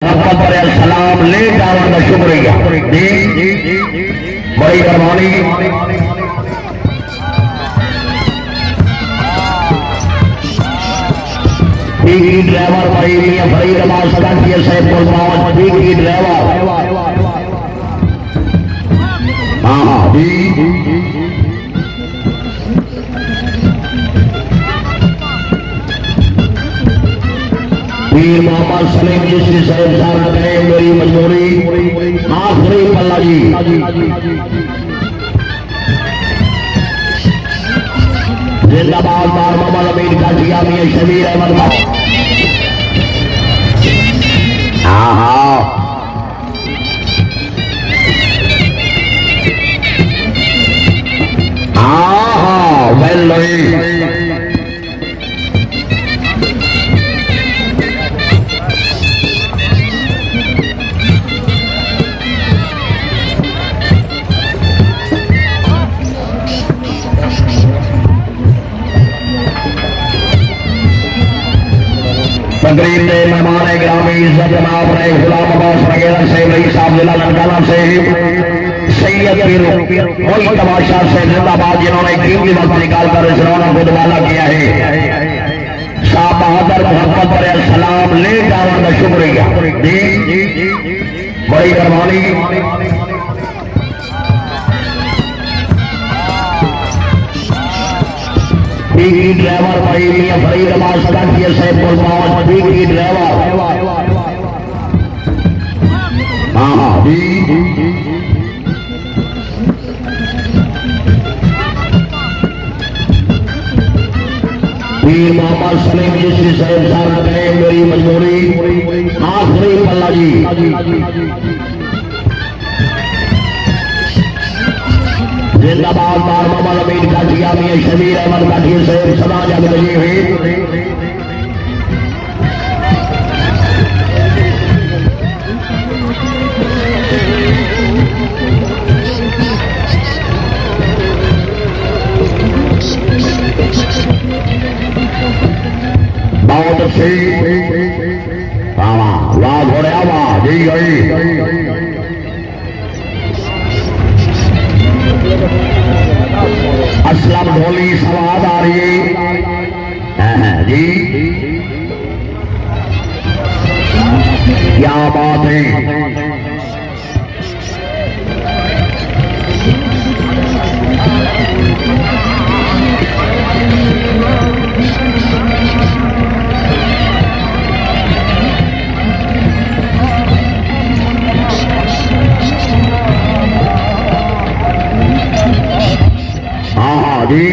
सलाम ले जाने का शुक्रिया जी बड़ी मेहरबानी। ड्राइवर भाई फरीद अहमद सदाकिया सैफुल मोहम्मद की ड्राइवर हाँ जी पीर मोहम्मद सलीम जिसकी साहब साहब करें मेरी मंजूरी आखिरी पल्ला जी जिंदाबाद बार मोहम्मद अमीर का जिया मियां शबीर अहमद हाँ हाँ हाँ हाँ वेल तकरीब में मेहमान ग्रामी इज्जत जनाब रहे गुलाम अब्बास वगैरह से रही साहब जिला ननकाना से सैयद कोई तमाशा से जिंदाबाद जिन्होंने कीमती वक्त निकाल कर इस रौनक को दुबाला किया है शाह बहादुर मोहम्मद पर सलाम ले जाने का शुक्रिया जी बड़ी मेहरबानी। ड्राइवर भाई फरीद अहमद सदाकिया सैफुल मोहम्मद की ड्राइवर हाँ हाँ जी पीर मोहम्मद सलीम जिसकी साहब साहब करें मेरी मंजूरी आखिरी पल्ला जी जिंदाबाद बार मोहम्मद अमीर का जिया मियां शबीर अहमद काठी से सदा जग बजी हुई बहुत अच्छी वाह घोड़े वाह जी गई असलम ढोली सवाद आ रही है जी क्या बात है हाँ जी